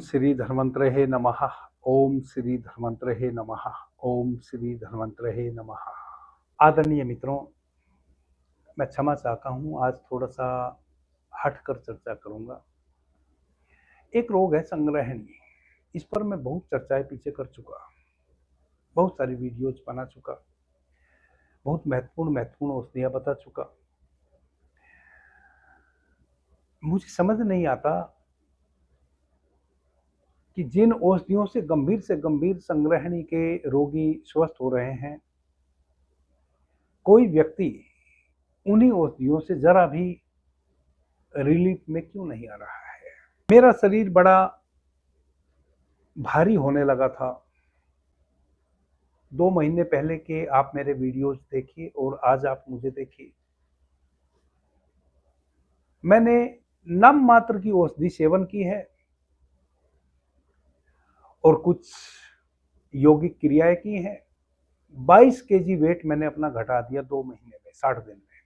श्री धन्वंतरे नमः। ओम श्री धन्वंतरे नमः। ओम श्री धन्वंतरे नमः। आदरणीय मित्रों, मैं क्षमा चाहता हूँ, आज थोड़ा सा हटकर चर्चा करूँगा। एक रोग है संग्रहणी। इस पर मैं बहुत चर्चाएं पीछे कर चुका, बहुत सारी वीडियोज बना चुका, बहुत महत्वपूर्ण औषधियाँ बता चुका। मुझे समझ नहीं आता कि जिन औषधियों से गंभीर संग्रहणी के रोगी स्वस्थ हो रहे हैं, कोई व्यक्ति उन्हीं औषधियों से जरा भी रिलीफ में क्यों नहीं आ रहा है। मेरा शरीर बड़ा भारी होने लगा था। 2 महीने पहले के आप मेरे वीडियोज देखिए और आज आप मुझे देखिए। मैंने नाम मात्र की औषधि सेवन की है और कुछ यौगिक क्रियाएं की हैं। 22 केजी वेट मैंने अपना घटा दिया 2 महीने में, 60 दिन में।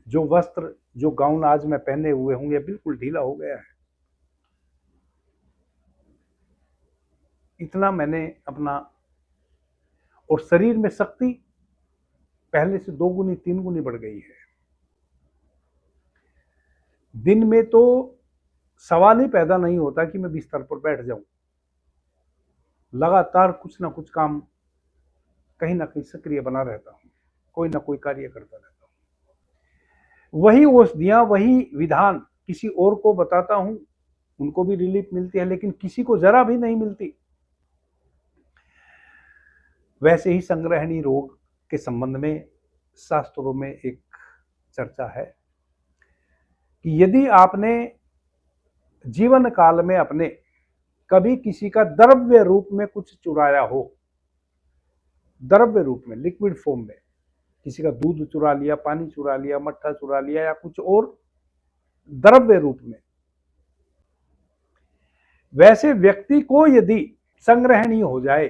जो वस्त्र, जो गाउन आज मैं पहने हुए हूं, ये बिल्कुल ढीला हो गया है। इतना मैंने अपना, और शरीर में शक्ति पहले से 2 गुनी 3 गुनी बढ़ गई है। दिन में तो सवाल ही पैदा नहीं होता कि मैं बिस्तर पर बैठ जाऊं। लगातार कुछ ना कुछ काम, कहीं ना कहीं सक्रिय बना रहता हूं, कोई ना कोई कार्य करता रहता हूं। वही औषधियां, वही विधान किसी और को बताता हूं, उनको भी रिलीफ मिलती है, लेकिन किसी को जरा भी नहीं मिलती। वैसे ही संग्रहणी रोग के संबंध में शास्त्रों में एक चर्चा है कि यदि आपने जीवन काल में अपने कभी किसी का द्रव्य रूप में कुछ चुराया हो, द्रव्य रूप में, लिक्विड फॉर्म में, किसी का दूध चुरा लिया, पानी चुरा लिया, मट्ठा चुरा लिया, या कुछ और द्रव्य रूप में, वैसे व्यक्ति को यदि संग्रहणी हो जाए,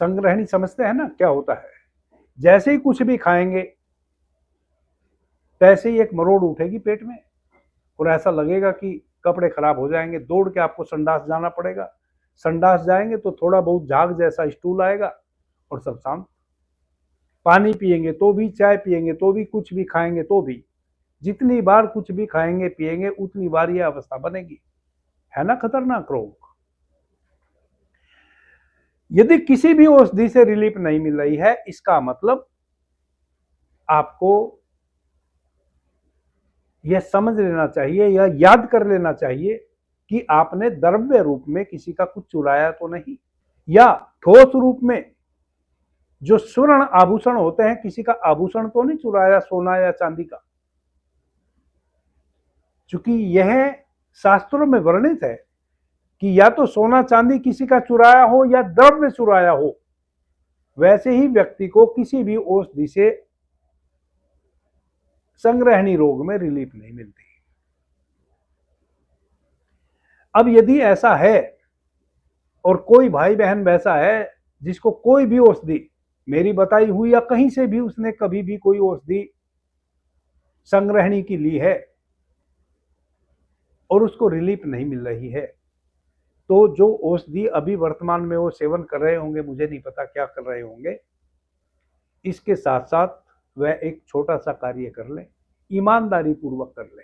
संग्रहणी समझते हैं ना क्या होता है? जैसे ही कुछ भी खाएंगे तैसे ही एक मरोड़ उठेगी पेट में और ऐसा लगेगा कि कपड़े खराब हो जाएंगे। दौड़ के आपको संडास जाना पड़ेगा। संडास जाएंगे तो थोड़ा बहुत झाग जैसा स्टूल आएगा और सब शांत। पानी पिएंगे तो भी, चाय पिएंगे तो भी, कुछ भी खाएंगे तो भी, जितनी बार कुछ भी खाएंगे पिएंगे उतनी बार यह अवस्था बनेगी। है ना खतरनाक रोग? यदि किसी भी औषधि से रिलीफ नहीं मिल रही है, इसका मतलब आपको यह समझ लेना चाहिए या याद कर लेना चाहिए कि आपने द्रव्य रूप में किसी का कुछ चुराया तो नहीं, या ठोस रूप में जो स्वर्ण आभूषण होते हैं, किसी का आभूषण तो नहीं चुराया, सोना या चांदी का। चूंकि यह शास्त्रों में वर्णित है कि या तो सोना चांदी किसी का चुराया हो या द्रव्य चुराया हो, वैसे ही व्यक्ति को किसी भी औषधि से संग्रहणी रोग में रिलीफ नहीं मिलती। अब यदि ऐसा है और कोई भाई बहन वैसा है जिसको कोई भी औषधि, मेरी बताई हुई या कहीं से भी उसने कभी भी कोई औषधि संग्रहणी की ली है और उसको रिलीफ नहीं मिल रही है, तो जो औषधि अभी वर्तमान में वो सेवन कर रहे होंगे, मुझे नहीं पता क्या कर रहे होंगे, इसके साथ साथ वह एक छोटा सा कार्य कर लें, ईमानदारी पूर्वक कर लें।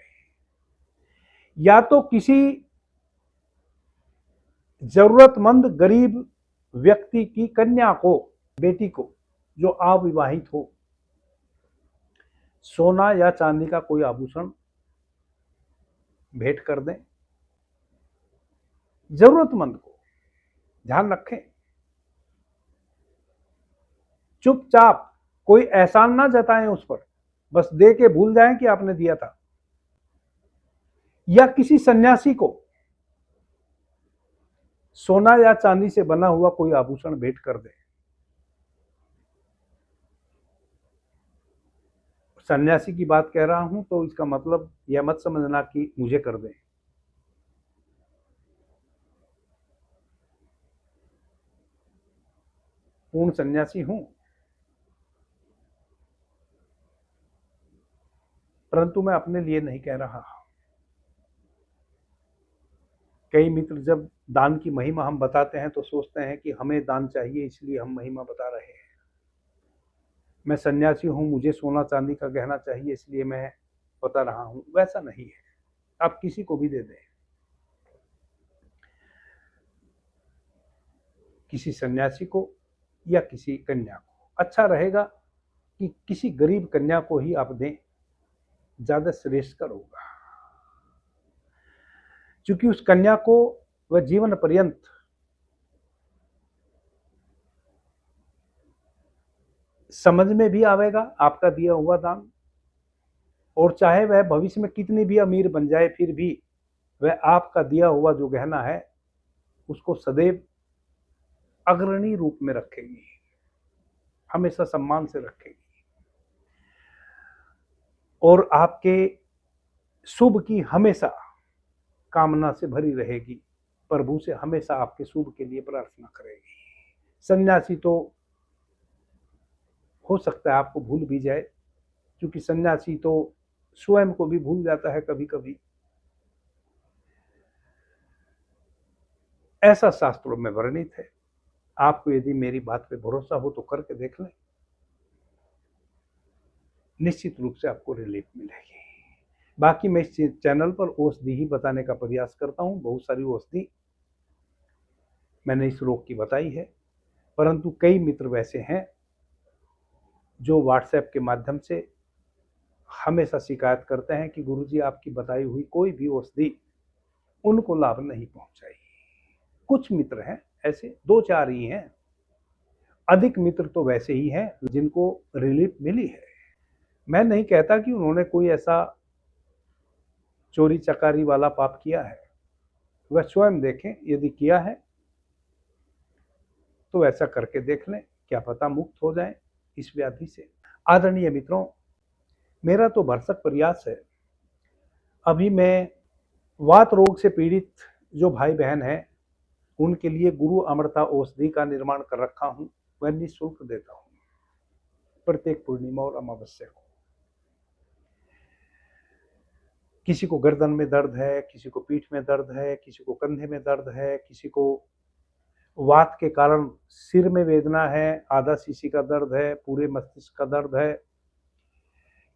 या तो किसी जरूरतमंद गरीब व्यक्ति की कन्या को, बेटी को, जो अविवाहित हो, सोना या चांदी का कोई आभूषण भेंट कर दें। जरूरतमंद को, ध्यान रखें, चुपचाप, कोई एहसान ना जताएं उस पर, बस दे के भूल जाएं कि आपने दिया था। या किसी सन्यासी को सोना या चांदी से बना हुआ कोई आभूषण भेंट कर दे। सन्यासी की बात कह रहा हूं तो इसका मतलब यह मत समझना कि मुझे कर दें। पूर्ण सन्यासी हूं, परंतु मैं अपने लिए नहीं कह रहा। कई मित्र जब दान की महिमा हम बताते हैं तो सोचते हैं कि हमें दान चाहिए इसलिए हम महिमा बता रहे हैं। मैं सन्यासी हूं, मुझे सोना चांदी का गहना चाहिए इसलिए मैं बता रहा हूं, वैसा नहीं है। आप किसी को भी दे दें, किसी सन्यासी को या किसी कन्या को, अच्छा रहेगा कि किसी गरीब कन्या को ही आप दें, ज्यादा श्रेष्ठकर होगा। क्योंकि उस कन्या को वह जीवन पर्यंत समझ में भी आवेगा आपका दिया हुआ दान, और चाहे वह भविष्य में कितनी भी अमीर बन जाए फिर भी वह आपका दिया हुआ जो गहना है उसको सदैव अग्रणी रूप में रखेगी, हमेशा सम्मान से रखेगी, और आपके शुभ की हमेशा कामना से भरी रहेगी, प्रभु से हमेशा आपके शुभ के लिए प्रार्थना करेगी। सन्यासी तो हो सकता है आपको भूल भी जाए, क्योंकि सन्यासी तो स्वयं को भी भूल जाता है कभी कभी। ऐसा शास्त्रों में वर्णित है। आपको यदि मेरी बात पे भरोसा हो तो करके देख लें, निश्चित रूप से आपको रिलीफ मिलेगी। बाकी मैं इस चैनल पर औषधि ही बताने का प्रयास करता हूं। बहुत सारी औषधि मैंने इस रोग की बताई है, परंतु कई मित्र वैसे हैं जो व्हाट्सएप के माध्यम से हमेशा शिकायत करते हैं कि गुरुजी आपकी बताई हुई कोई भी औषधि उनको लाभ नहीं पहुंचाई। कुछ मित्र हैं ऐसे, 2-4 ही हैं, अधिक मित्र तो वैसे ही हैं जिनको रिलीफ मिली है। मैं नहीं कहता कि उन्होंने कोई ऐसा चोरी चकारी वाला पाप किया है, वह स्वयं देखें, यदि किया है तो ऐसा करके देख लें, क्या पता मुक्त हो जाएं इस व्याधि से। आदरणीय मित्रों, मेरा तो भरसक प्रयास है, अभी मैं वात रोग से पीड़ित जो भाई बहन हैं उनके लिए गुरु अमृता औषधि का निर्माण कर रखा हूं। वह निःशुल्क देता हूं प्रत्येक पूर्णिमा और अमावस्या को। किसी को गर्दन में दर्द है, किसी को पीठ में दर्द है, किसी को कंधे में दर्द है, किसी को वात के कारण सिर में वेदना है, आधा शीशी का दर्द है, पूरे मस्तिष्क का दर्द है,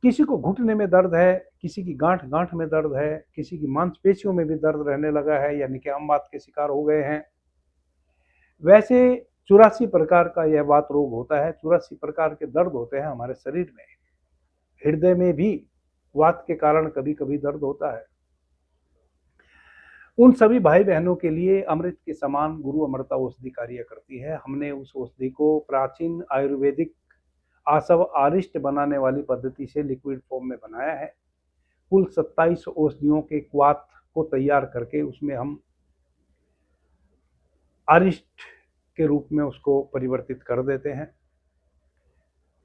किसी को घुटने में दर्द है, किसी की गांठ गांठ में दर्द है, किसी की मांसपेशियों में भी दर्द रहने लगा है, यानी कि हम वात के शिकार हो गए हैं। वैसे 84 प्रकार का यह वात रोग होता है, 84 प्रकार के दर्द होते हैं हमारे शरीर में। हृदय में भी वात के कारण कभी कभी दर्द होता है। उन सभी भाई बहनों के लिए अमृत के समान गुरु अमृता औषधि कार्य करती है। हमने उस औषधि को प्राचीन आयुर्वेदिक आसव आरिष्ट बनाने वाली पद्धति से लिक्विड फॉर्म में बनाया है। कुल 27 औषधियों के क्वाथ को तैयार करके उसमें हम आरिष्ट के रूप में उसको परिवर्तित कर देते हैं।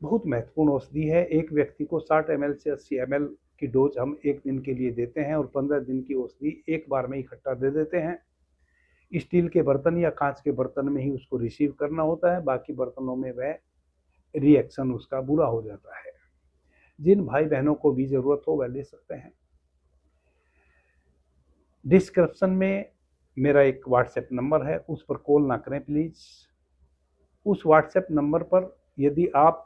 बहुत महत्वपूर्ण औषधि है। एक व्यक्ति को 60 ml से 80 ml की डोज हम एक दिन के लिए देते हैं और 15 दिन की औषधि एक बार में इकट्ठा दे देते हैं। स्टील के बर्तन या कांच के बर्तन में ही उसको रिसीव करना होता है, बाकी बर्तनों में वह रिएक्शन उसका बुरा हो जाता है। जिन भाई बहनों को भी जरूरत हो वह ले सकते हैं। डिस्क्रिप्शन में मेरा एक व्हाट्सएप नंबर है, उस पर कॉल ना करें प्लीज। उस व्हाट्सएप नंबर पर यदि आप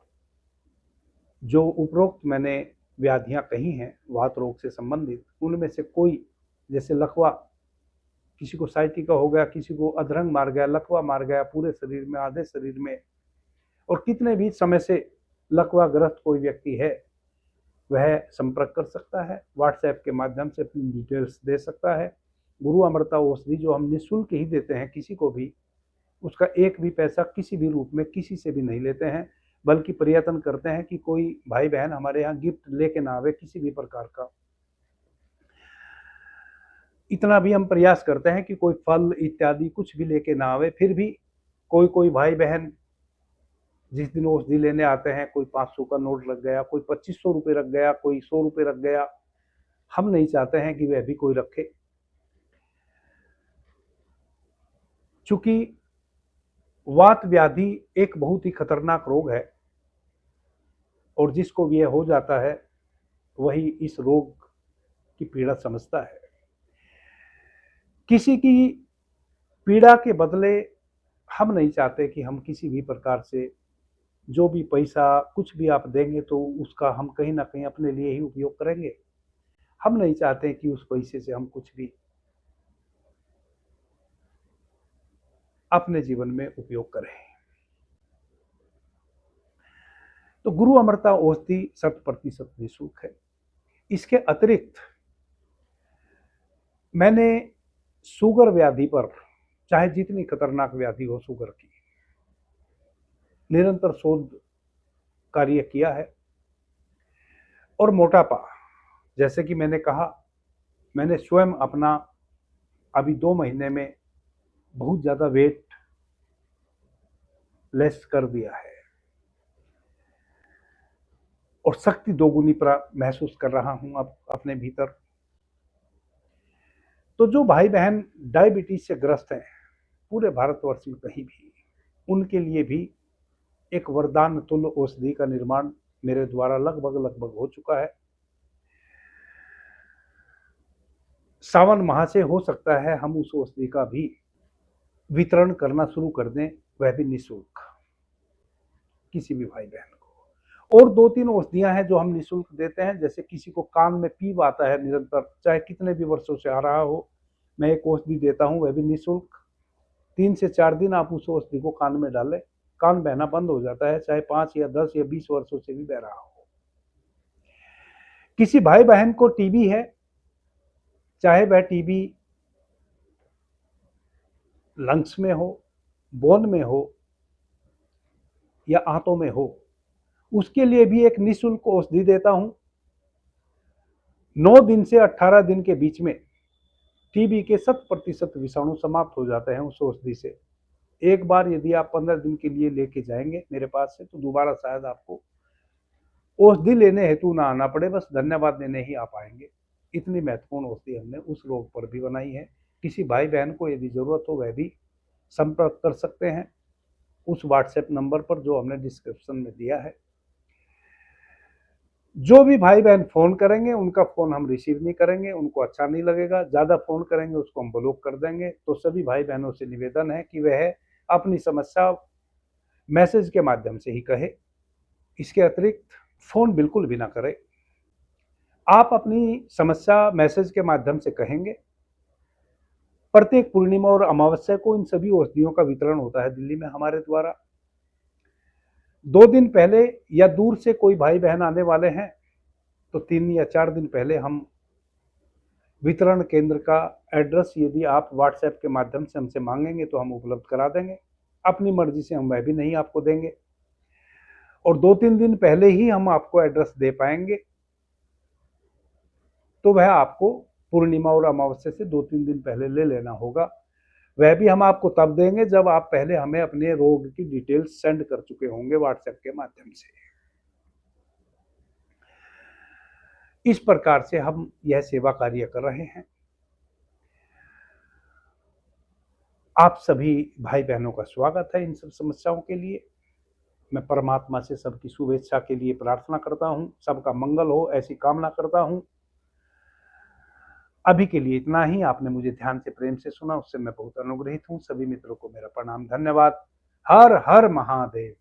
जो उपरोक्त मैंने व्याधियां कही हैं वात रोग से संबंधित, उनमें से कोई, जैसे लकवा, किसी को साइटिका हो गया, किसी को अधरंग मार गया, लकवा मार गया पूरे शरीर में, आधे शरीर में, और कितने भी समय से लकवा ग्रस्त कोई व्यक्ति है, वह संपर्क कर सकता है, व्हाट्सएप के माध्यम से अपनी डिटेल्स दे सकता है। गुरु अमृता औषधि जो हम निःशुल्क ही देते हैं किसी को भी, उसका एक भी पैसा किसी भी रूप में किसी से भी नहीं लेते हैं, बल्कि प्रयत्न करते हैं कि कोई भाई बहन हमारे यहाँ गिफ्ट लेके ना आवे किसी भी प्रकार का। इतना भी हम प्रयास करते हैं कि कोई फल इत्यादि कुछ भी लेके ना आवे। फिर भी कोई कोई भाई बहन जिस दिन औषधि लेने आते हैं, कोई 500 का नोट रख गया, कोई 2500 रुपये रख गया, कोई 100 रुपये रख गया। हम नहीं चाहते हैं कि वह भी कोई रखे, चूंकि वात व्याधि एक बहुत ही खतरनाक रोग है और जिसको यह हो जाता है वही इस रोग की पीड़ा समझता है। किसी की पीड़ा के बदले हम नहीं चाहते कि हम किसी भी प्रकार से जो भी पैसा कुछ भी आप देंगे तो उसका हम कहीं ना कहीं अपने लिए ही उपयोग करेंगे। हम नहीं चाहते कि उस पैसे से हम कुछ भी अपने जीवन में उपयोग करें। तो गुरु अमृता औषधि 100% निःशुल्क है। इसके अतिरिक्त मैंने शुगर व्याधि पर, चाहे जितनी खतरनाक व्याधि हो शुगर की, निरंतर शोध कार्य किया है। और मोटापा, जैसे कि मैंने कहा, मैंने स्वयं अपना अभी 2 महीने में बहुत ज़्यादा वेट लेस कर दिया है और शक्ति दोगुनी महसूस कर रहा हूं अब अपने भीतर। तो जो भाई बहन डायबिटीज से ग्रस्त हैं पूरे भारतवर्ष में कहीं भी, उनके लिए भी एक वरदान तुल्य औषधि का निर्माण मेरे द्वारा लगभग हो चुका है। सावन माह से हो सकता है हम उस औषधि का भी वितरण करना शुरू कर दें, वह भी निःशुल्क, किसी भी भाई बहन को। और 2-3 औषधियां हैं जो हम निःशुल्क देते हैं। जैसे किसी को कान में पीप आता है निरंतर, चाहे कितने भी वर्षों से आ रहा हो, मैं एक औषधि देता हूं, वह भी निःशुल्क। 3 से 4 दिन आप उस औषधि को कान में डालें, कान बहना बंद हो जाता है, चाहे 5 या 10 या 20 वर्षों से भी बह रहा हो। किसी भाई बहन को टीबी है, चाहे वह टीबी लंग्स में हो, बोन में हो या आंतों में हो, उसके लिए भी एक निःशुल्क औषधि देता हूं। 9 दिन से 18 दिन के बीच में टीबी के 100% विषाणु समाप्त हो जाते हैं उस औषधि से। एक बार यदि आप 15 दिन के लिए लेके जाएंगे मेरे पास से, तो दोबारा शायद आपको औषधि लेने हेतु ना आना पड़े, बस धन्यवाद देने ही आप आएंगे। इतनी महत्वपूर्ण औषधि हमने उस रोग पर भी बनाई है। किसी भाई बहन को यदि जरूरत हो वह भी संपर्क कर सकते हैं उस व्हाट्सएप नंबर पर जो हमने डिस्क्रिप्शन में दिया है। जो भी भाई बहन फोन करेंगे उनका फोन हम रिसीव नहीं करेंगे, उनको अच्छा नहीं लगेगा। ज्यादा फोन करेंगे उसको हम ब्लॉक कर देंगे। तो सभी भाई बहनों से निवेदन है कि वह अपनी समस्या मैसेज के माध्यम से ही कहे। इसके अतिरिक्त फोन बिल्कुल भी ना करें। आप अपनी समस्या मैसेज के माध्यम से कहेंगे। प्रत्येक पूर्णिमा और अमावस्या को इन सभी औषधियों का वितरण होता है दिल्ली में हमारे द्वारा। 2 दिन पहले या दूर से कोई भाई बहन आने वाले हैं तो 3 या 4 दिन पहले हम वितरण केंद्र का एड्रेस यदि आप व्हाट्सएप के माध्यम से हमसे मांगेंगे तो हम उपलब्ध करा देंगे। अपनी मर्जी से हम वह भी नहीं आपको देंगे। और 2-3 दिन पहले ही हम आपको एड्रेस दे पाएंगे, तो वह आपको पूर्णिमा और अमावस्या से 2-3 दिन पहले ले लेना होगा। वह भी हम आपको तब देंगे जब आप पहले हमें अपने रोग की डिटेल्स सेंड कर चुके होंगे व्हाट्सएप के माध्यम से। इस प्रकार से हम यह सेवा कार्य कर रहे हैं। आप सभी भाई बहनों का स्वागत है इन सब समस्याओं के लिए। मैं परमात्मा से सबकी शुभेच्छा के लिए प्रार्थना करता हूं, सबका मंगल हो ऐसी कामना करता हूं। अभी के लिए इतना ही। आपने मुझे ध्यान से प्रेम से सुना, उससे मैं बहुत अनुग्रहित हूं। सभी मित्रों को मेरा प्रणाम, धन्यवाद। हर हर महादेव।